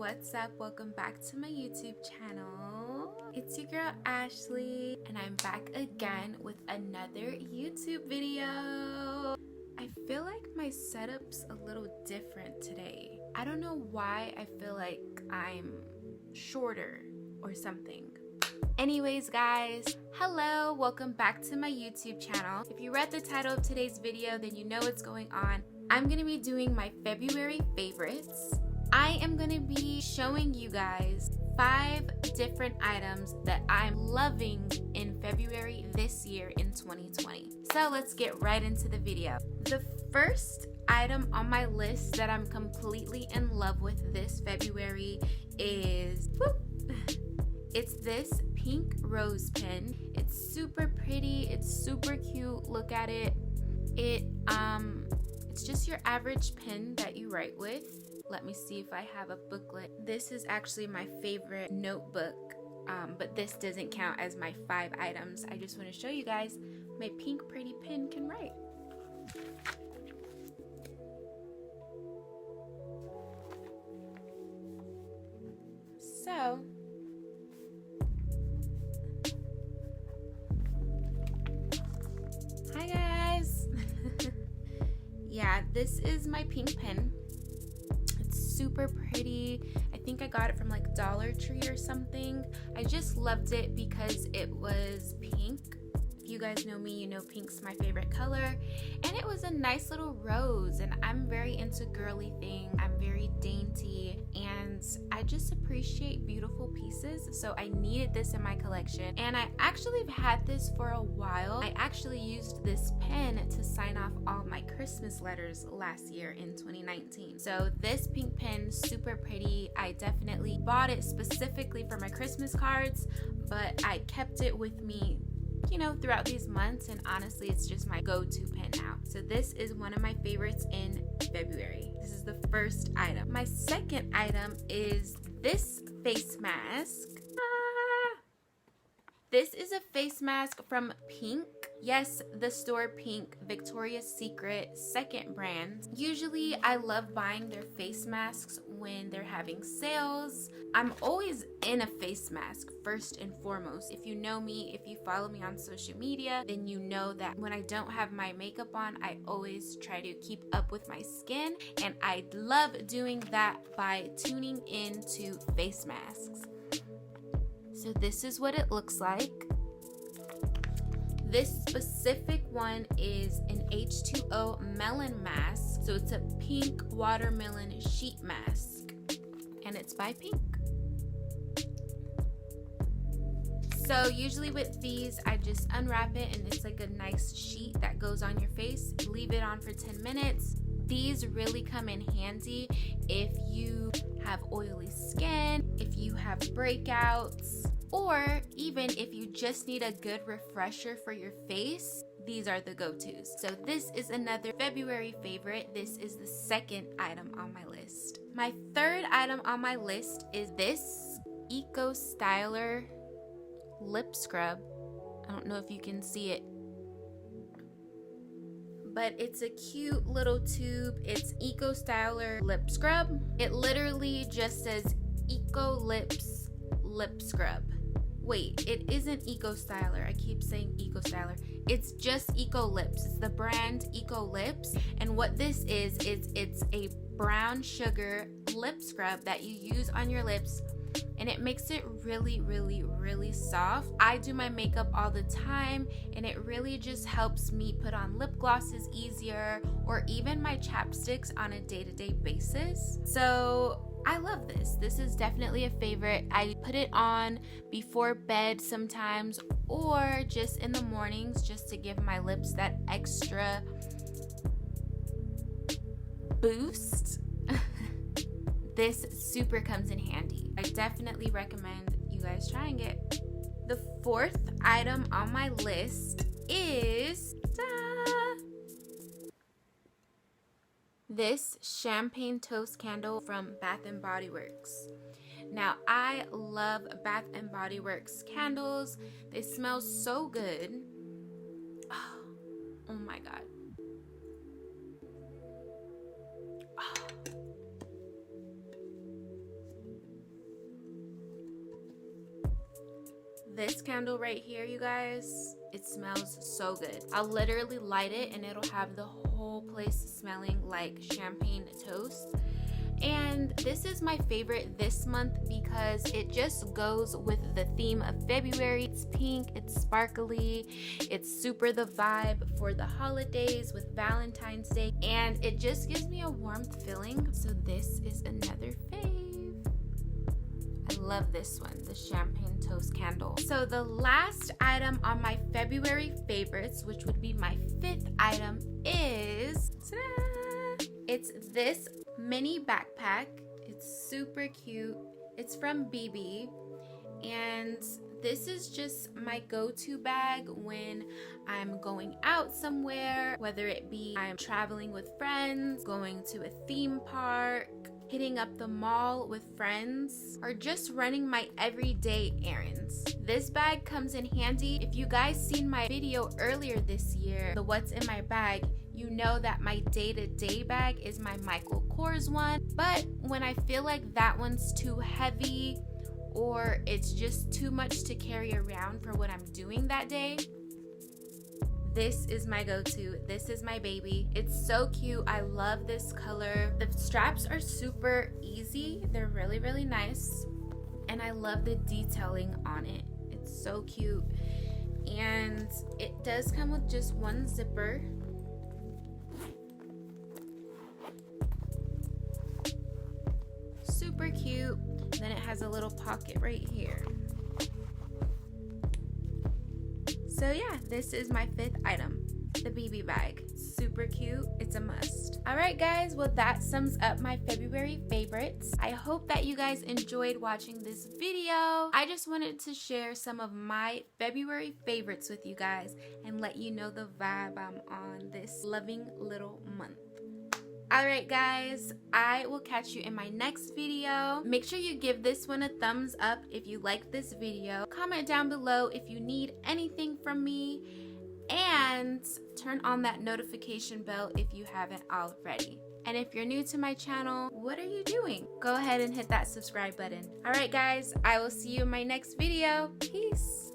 what's up? Welcome back to my YouTube channel. It's your girl Ashley, and I'm back again with another YouTube video. I feel like my setup's a little different today. I don't know why I feel like I'm shorter or something. Anyways guys, hello, welcome back to my YouTube channel. If you read the title of today's video, then you know what's going on. I'm gonna be doing my February favorites. I am gonna be showing you guys 5 different items that I'm loving in February this year in 2020. So let's get right into the video. The first item on my list that I'm completely in love with this February is, it's this pink rose pen. It's super pretty, it's super cute, look at it. It's just your average pen that you write with. Let me see if I have a booklet. This is actually my favorite notebook, but this doesn't count as my 5 items. I just want to show you guys my pink pretty pen can write. So, hi guys. Yeah, this is my pink pen. It's super pretty. I think I got it from like Dollar Tree or something. I just loved it because it was pink. If you guys know me, you know pink's my favorite color. And it was a nice little rose, and I'm very into girly things. I'm very dainty, and I just appreciate beautiful pieces, so I needed this in my collection. And I actually have had this for a while. I actually used this pen to sign off all my Christmas letters last year in 2019. So this pink pen, super pretty. I definitely bought it specifically for my Christmas cards, but I kept it with me, you know, throughout these months, and honestly it's just my go-to pen now. So this is one of my favorites in February. This is the first item. My second item is this face mask. This is a face mask from Pink. Yes, the store Pink, Victoria's Secret second brand. Usually I love buying their face masks when they're having sales. I'm always in a face mask first and foremost. If you know me, if you follow me on social media, then you know that when I don't have my makeup on, I always try to keep up with my skin, and I love doing that by tuning into face masks. So this is what it looks like. This specific one is an H2O melon mask. So it's a pink watermelon sheet mask, and it's by Pink. So usually with these, I just unwrap it, and it's like a nice sheet that goes on your face. Leave it on for 10 minutes. These really come in handy if you have oily skin, if you have breakouts, or even if you just need a good refresher for your face. These are the go-tos. So this is another February favorite. This is the second item on my list. My third item on my list is this Eco Styler lip scrub. I don't know if you can see it, but it's a cute little tube. It's Eco Styler lip scrub. It literally just says Eco Lips lip scrub. Wait, it isn't Eco Styler. I keep saying Eco Styler. It's just Eco Lips. It's the brand Eco Lips. And what this is it's a brown sugar lip scrub that you use on your lips, and it makes it really, really, really soft. I do my makeup all the time, and it really just helps me put on lip glosses easier, or even my chapsticks on a day-to-day basis. So I love this. This is definitely a favorite. I put it on before bed sometimes, or just in the mornings, just to give my lips that extra boost. This super comes in handy. I definitely recommend you guys trying it. The fourth item on my list is this champagne toast candle from Bath & Body Works. Now, I love Bath & Body Works candles. They smell so good. Oh my god. This candle right here, you guys, it smells so good. I'll literally light it and it'll have the whole place smelling like champagne toast. And this is my favorite this month because it just goes with the theme of February. It's pink, it's sparkly, it's super the vibe for the holidays with Valentine's Day, and it just gives me a warmth feeling. So this is another fave. I love this one, the champagne toast candle. So the last item on my February favorites, which would be my 5th item, is ta-da! It's this mini backpack. It's super cute. It's from BB, and this is just my go-to bag when I'm going out somewhere, whether it be I'm traveling with friends, going to a theme park, hitting up the mall with friends, or just running my everyday errands. This bag comes in handy. If you guys seen my video earlier this year, the what's in my bag, you know that my day-to-day bag is my Michael Kors one. But when I feel like that one's too heavy or it's just too much to carry around for what I'm doing that day, this is my go-to. This is my baby. It's so cute. I love this color. The straps are super easy. They're really, really nice. And I love the detailing on it. It's so cute. And it does come with just one zipper. Super cute. Then it has a little pocket right here. So yeah, this is my 5th item, the BB bag. Super cute. It's a must. All right, guys. Well, that sums up my February favorites. I hope that you guys enjoyed watching this video. I just wanted to share some of my February favorites with you guys and let you know the vibe I'm on this loving little month. Alright guys, I will catch you in my next video. Make sure you give this one a thumbs up if you like this video. Comment down below if you need anything from me. And turn on that notification bell if you haven't already. And if you're new to my channel, what are you doing? Go ahead and hit that subscribe button. Alright guys, I will see you in my next video. Peace!